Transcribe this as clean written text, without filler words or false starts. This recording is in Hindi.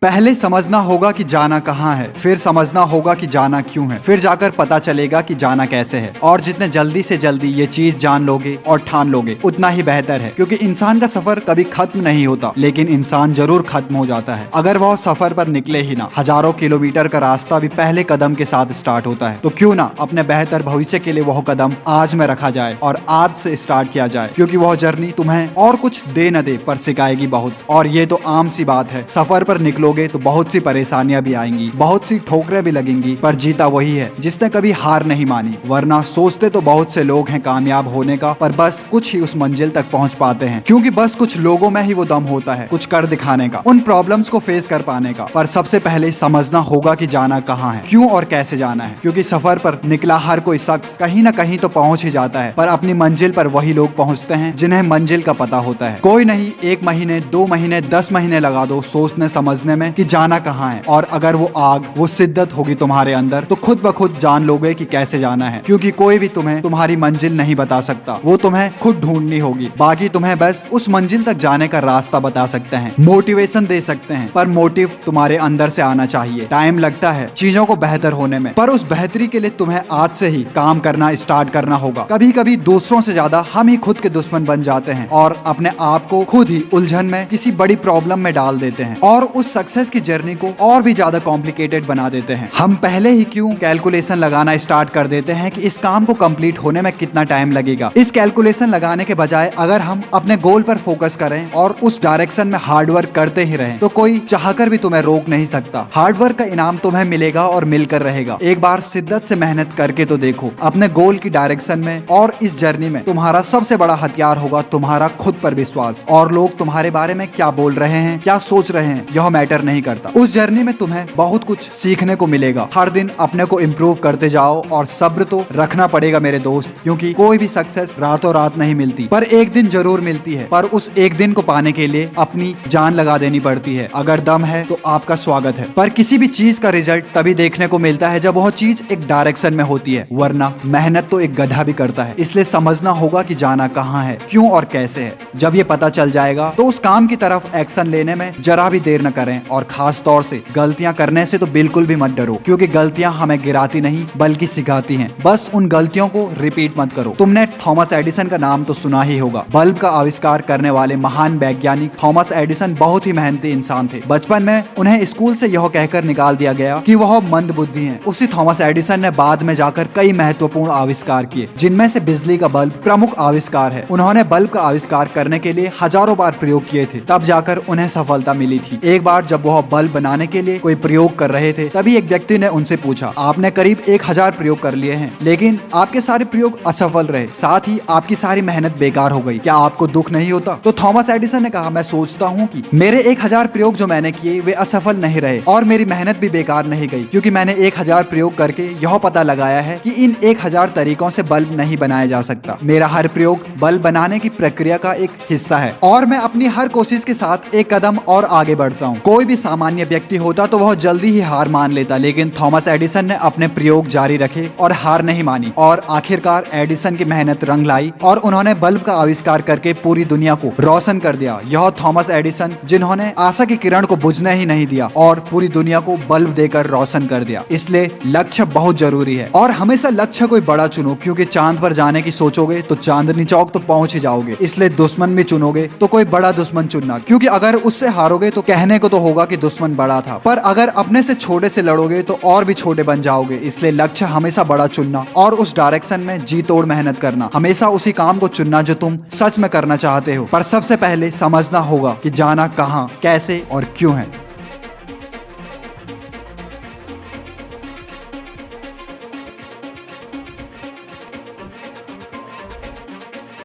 पहले समझना होगा कि जाना कहाँ है, फिर समझना होगा कि जाना क्यों है, फिर जाकर पता चलेगा कि जाना कैसे है। और जितने जल्दी से जल्दी ये चीज जान लोगे और ठान लोगे उतना ही बेहतर है, क्योंकि इंसान का सफर कभी खत्म नहीं होता, लेकिन इंसान जरूर खत्म हो जाता है अगर वह सफर पर निकले ही ना। हजारों किलोमीटर का रास्ता भी पहले कदम के साथ स्टार्ट होता है, तो क्यों ना अपने बेहतर भविष्य के लिए वह कदम आज में रखा जाए और आज से स्टार्ट किया जाए, क्योंकि वह जर्नी तुम्हें और कुछ दे न दे पर सिखाएगी बहुत। और ये तो आम सी बात है, सफर पर निकलोगे तो बहुत सी परेशानियां भी आएंगी, बहुत सी ठोकरें भी लगेंगी, पर जीता वही है जिसने कभी हार नहीं मानी। वरना सोचते तो बहुत से लोग हैं कामयाब होने का, पर बस कुछ ही उस मंजिल तक पहुंच पाते हैं, क्योंकि बस कुछ लोगों में ही वो दम होता है कुछ कर दिखाने का, उन प्रॉब्लम्स को फेस कर पाने का। पर सबसे पहले समझना होगा कि जाना कहाँ है, क्यों और कैसे जाना है, क्योंकि सफर पर निकला हर कोई शख्स कहीं ना कहीं तो पहुंच ही जाता है, पर अपनी मंजिल पर वही लोग पहुंचते हैं जिन्हें मंजिल का पता होता है। कोई नहीं 1 महीने 2 महीने 10 महीने लगा दो सोचने समझने में कि जाना कहाँ है, और अगर वो आग वो शिद्दत होगी तुम्हारे अंदर तो खुद ब खुद जान लोगे कि कैसे जाना है, क्योंकि कोई भी तुम्हें तुम्हारी मंजिल नहीं बता सकता, वो तुम्हें खुद ढूंढनी होगी। बाकी तुम्हें बस उस मंजिल तक जाने का रास्ता बता सकते हैं, मोटिवेशन दे सकते हैं, पर मोटिव तुम्हारे अंदर से आना चाहिए। टाइम लगता है चीजों को बेहतर होने में, पर उस बेहतरी के लिए तुम्हें आज से ही काम करना स्टार्ट करना होगा। कभी कभी दूसरों से ज्यादा हम ही खुद के दुश्मन बन जाते हैं और अपने आप को खुद ही उलझन में किसी बड़ी प्रॉब्लम में डाल देते हैं और उस सक्सेस की जर्नी को और भी ज्यादा कॉम्प्लिकेटेड बना देते हैं। हम पहले ही क्यों कैलकुलेशन लगाना स्टार्ट कर देते हैं कि इस काम को कंप्लीट होने में कितना टाइम लगेगा। इस कैलकुलेशन लगाने के बजाय अगर हम अपने गोल पर फोकस करें और उस डायरेक्शन में हार्डवर्क करते ही रहें, तो कोई चाहकर भी तुम्हें रोक नहीं सकता। हार्डवर्क का इनाम तुम्हें मिलेगा और मिलकर रहेगा। एक बार शिद्दत से मेहनत करके तो देखो अपने गोल की डायरेक्शन में, और इस जर्नी में तुम्हारा सबसे बड़ा हथियार होगा तुम्हारा खुद पर विश्वास। और लोग तुम्हारे बारे में क्या बोल रहे हैं, क्या सोच रहे हैं, यह मैटर नहीं करता। उस जर्नी में तुम्हें बहुत कुछ सीखने को मिलेगा। हर दिन अपने को इम्प्रूव करते जाओ, और सब्र तो रखना पड़ेगा मेरे दोस्त, क्योंकि कोई भी सक्सेस रातों रात नहीं मिलती, पर एक दिन जरूर मिलती है। पर उस एक दिन को पाने के लिए अपनी जान लगा देनी पड़ती है। अगर दम है तो आपका स्वागत है, पर किसी भी चीज का रिजल्ट तभी देखने को मिलता है जब वह चीज एक डायरेक्शन में होती है, वरना मेहनत तो एक गधा भी करता है। इसलिए समझना होगा कि जाना कहाँ है, क्यों और कैसे है। जब ये पता चल जाएगा तो उस काम की तरफ एक्शन लेने में जरा भी देर न करें, और खास तौर से गलतियां करने से तो बिल्कुल भी मत डरो, क्योंकि गलतियां हमें गिराती नहीं बल्कि सिखाती हैं। बस उन गलतियों को रिपीट मत करो। तुमने थॉमस एडिसन का नाम तो सुना ही होगा। बल्ब का आविष्कार करने वाले महान वैज्ञानिक थॉमस एडिसन बहुत ही मेहनती इंसान थे। बचपन में उन्हें स्कूल से यह कहकर निकाल दिया गया कि वह मंदबुद्धि हैं। उसी थॉमस एडिसन ने बाद में जाकर कई महत्वपूर्ण आविष्कार किए, जिनमें से बिजली का बल्ब प्रमुख आविष्कार है। उन्होंने बल्ब का आविष्कार करने के लिए हजारों बार प्रयोग किए थे, तब जाकर उन्हें सफलता मिली थी। एक बार जब वह बल्ब बनाने के लिए कोई प्रयोग कर रहे थे, तभी एक व्यक्ति ने उनसे पूछा, आपने करीब 1000 प्रयोग कर लिए हैं, लेकिन आपके सारे प्रयोग असफल रहे, साथ ही आपकी सारी मेहनत बेकार हो गई, क्या आपको दुख नहीं होता? तो थॉमस एडिसन ने कहा, मैं सोचता हूँ कि मेरे 1000 प्रयोग जो मैंने किए वे असफल नहीं रहे, और मेरी मेहनत भी बेकार नहीं गई, क्योंकि मैंने 1000 प्रयोग करके यह पता लगाया है कि इन 1000 तरीकों से बल्ब नहीं बनाया जा सकता। मेरा हर प्रयोग बल्ब बनाने की प्रक्रिया का एक हिस्सा है, और मैं अपनी हर कोशिश के साथ एक कदम और आगे बढ़ता हूँ। कोई भी सामान्य व्यक्ति होता तो वह जल्दी ही हार मान लेता, लेकिन थॉमस एडिसन ने अपने प्रयोग जारी रखे और हार नहीं मानी, और आखिरकार एडिसन की मेहनत रंग लाई और उन्होंने बल्ब का आविष्कार करके पूरी दुनिया को रोशन कर दिया। यह थॉमस एडिसन जिन्होंने आशा की किरण को बुझने ही नहीं दिया और पूरी दुनिया को बल्ब देकर रोशन कर दिया। इसलिए लक्ष्य बहुत जरूरी है, और हमेशा लक्ष्य कोई बड़ा चुनो, क्योंकि चांद पर जाने की सोचोगे तो चांदनी चौक तो पहुंच ही जाओगे। इसलिए दुश्मन भी चुनोगे तो कोई बड़ा दुश्मन चुनना, क्योंकि अगर उससे हारोगे तो कहने को तो होगा कि दुश्मन बड़ा था, पर अगर अपने से छोटे से लड़ोगे तो और भी छोटे बन जाओगे। इसलिए लक्ष्य हमेशा बड़ा चुनना, और उस डायरेक्शन में जी तोड़ मेहनत करना। हमेशा उसी काम को चुनना जो तुम सच में करना चाहते हो, पर सबसे पहले समझना होगा कि जाना कहाँ, कैसे और क्यों है।